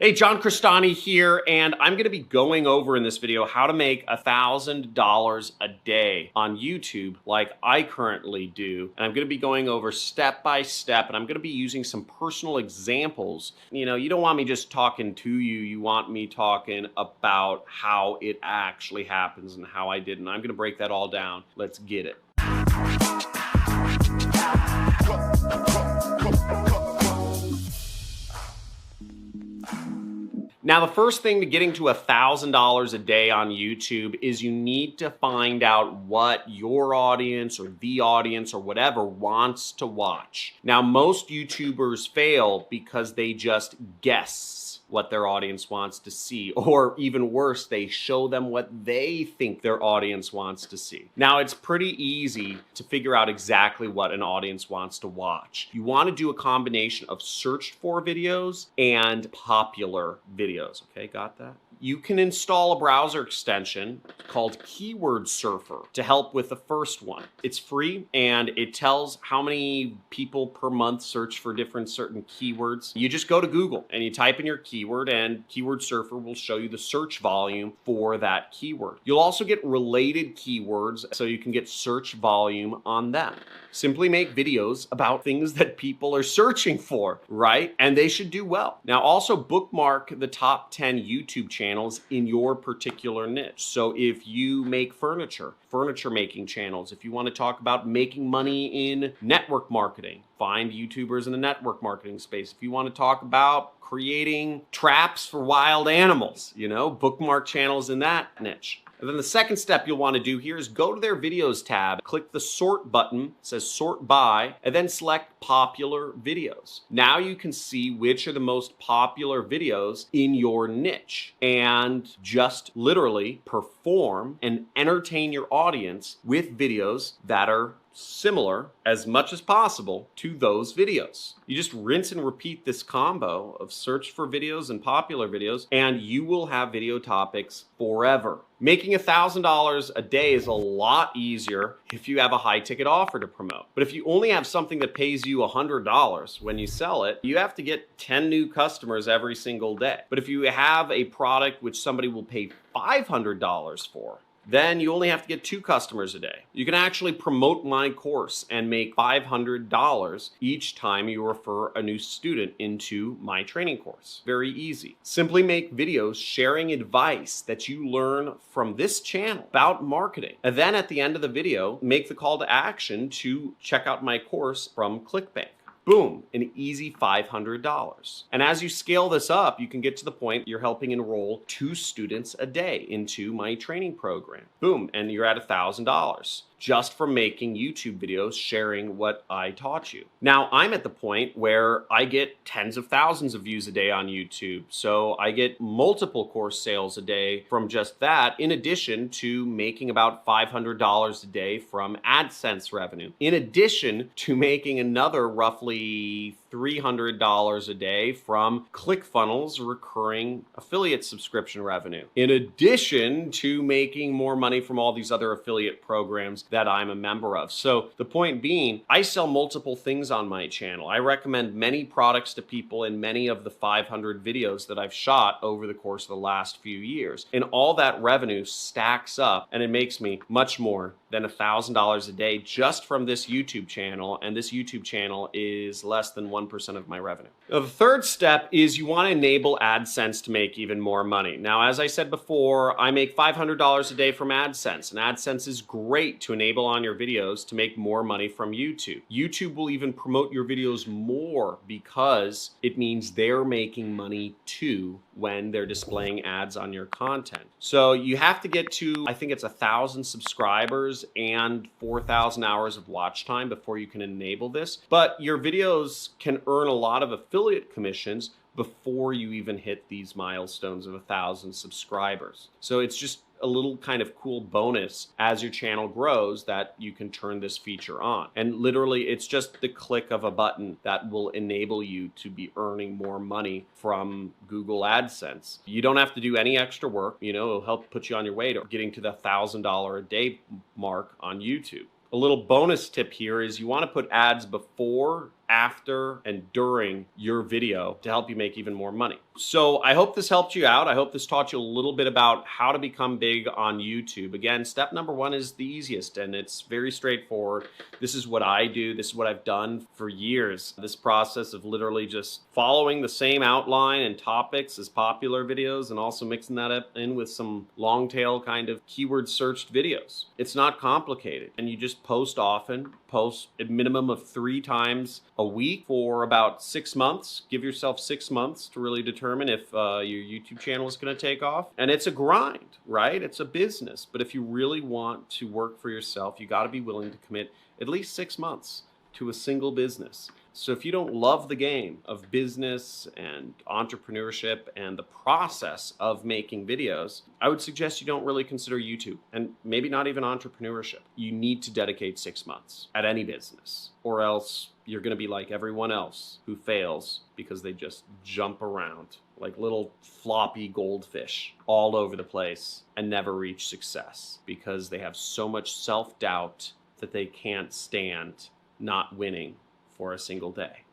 Hey, John Crestani here, and I'm going to be going over in this video how to make $1,000 a day on YouTube like I currently do. And I'm going to be going over step by step, and I'm going to be using some personal examples. You know, you don't want me just talking to you. You want me talking about how it actually happens and how I did. And I'm going to break that all down. Let's get it. Now, the first thing to getting to $1,000 a day on YouTube is you need to find out what your audience or the audience or whatever wants to watch. Now, most YouTubers fail because they just guess what their audience wants to see, or even worse, they show them what they think their audience wants to see. Now, it's pretty easy to figure out exactly what an audience wants to watch. You want to do a combination of searched for videos and popular videos. Okay, got that? You can install a browser extension called Keyword Surfer to help with the first one. It's free and it tells how many people per month search for certain keywords. You just go to Google and you type in your keyword, and Keyword Surfer will show you the search volume for that keyword. You'll also get related keywords so you can get search volume on them. Simply make videos about things that people are searching for, right? And they should do well. Now, also bookmark the top 10 YouTube channels in your particular niche. So if you make furniture making channels, if you want to talk about making money in network marketing, find YouTubers in the network marketing space. If you want to talk about creating traps for wild animals, bookmark channels in that niche. And then the second step you'll want to do here is go to their videos tab, click the sort button, it says sort by, and then select popular videos. Now you can see which are the most popular videos in your niche and just literally perform and entertain your audience with videos that are similar as much as possible to those videos. You just rinse and repeat this combo of search for videos and popular videos, and you will have video topics forever. Making $1,000 a day is a lot easier if you have a high ticket offer to promote. But if you only have something that pays you $100 when you sell it, you have to get 10 new customers every single day. But if you have a product which somebody will pay $500 for, then you only have to get 2 customers a day. You can actually promote my course and make $500 each time you refer a new student into my training course. Very easy. Simply make videos sharing advice that you learn from this channel about marketing. And then at the end of the video, make the call to action to check out my course from ClickBank. Boom, an easy $500. And as you scale this up, you can get to the point you're helping enroll 2 students a day into my training program. Boom, and you're at $1,000 just from making YouTube videos sharing what I taught you. Now, I'm at the point where I get tens of thousands of views a day on YouTube. So I get multiple course sales a day from just that, in addition to making about $500 a day from AdSense revenue. In addition to making another roughly $300 a day from ClickFunnels recurring affiliate subscription revenue. In addition to making more money from all these other affiliate programs that I'm a member of. So the point being, I sell multiple things on my channel. I recommend many products to people in many of the 500 videos that I've shot over the course of the last few years. And all that revenue stacks up, and it makes me much more than $1,000 a day just from this YouTube channel, and this YouTube channel is less than 1% of my revenue. Now, the third step is you want to enable AdSense to make even more money. Now, as I said before, I make $500 a day from AdSense, and AdSense is great to enable on your videos to make more money from YouTube. YouTube will even promote your videos more because it means they're making money too when they're displaying ads on your content. So you have to get to, I think it's 1,000 subscribers and 4,000 hours of watch time before you can enable this. But your videos can earn a lot of affiliate commissions before you even hit these milestones of 1,000 subscribers. So it's just a little kind of cool bonus as your channel grows that you can turn this feature on. And literally, it's just the click of a button that will enable you to be earning more money from Google AdSense. You don't have to do any extra work. It'll help put you on your way to getting to the $1,000 a day mark on YouTube. A little bonus tip here is you want to put ads before after and during your video to help you make even more money. So I hope this helped you out. I hope this taught you a little bit about how to become big on YouTube. Again, step number one is the easiest, and it's very straightforward. This is what I do. This is what I've done for years. This process of literally just following the same outline and topics as popular videos, and also mixing that up in with some long tail kind of keyword searched videos. It's not complicated, and you just post often, post a minimum of 3 times a week for about 6 months. Give yourself 6 months to really determine if your YouTube channel is going to take off. And it's a grind, right? It's a business. But if you really want to work for yourself, you got to be willing to commit at least 6 months to a single business. So if you don't love the game of business and entrepreneurship and the process of making videos, I would suggest you don't really consider YouTube, and maybe not even entrepreneurship. You need to dedicate 6 months at any business, or else you're going to be like everyone else who fails because they just jump around like little floppy goldfish all over the place and never reach success because they have so much self-doubt that they can't stand not winning for a single day.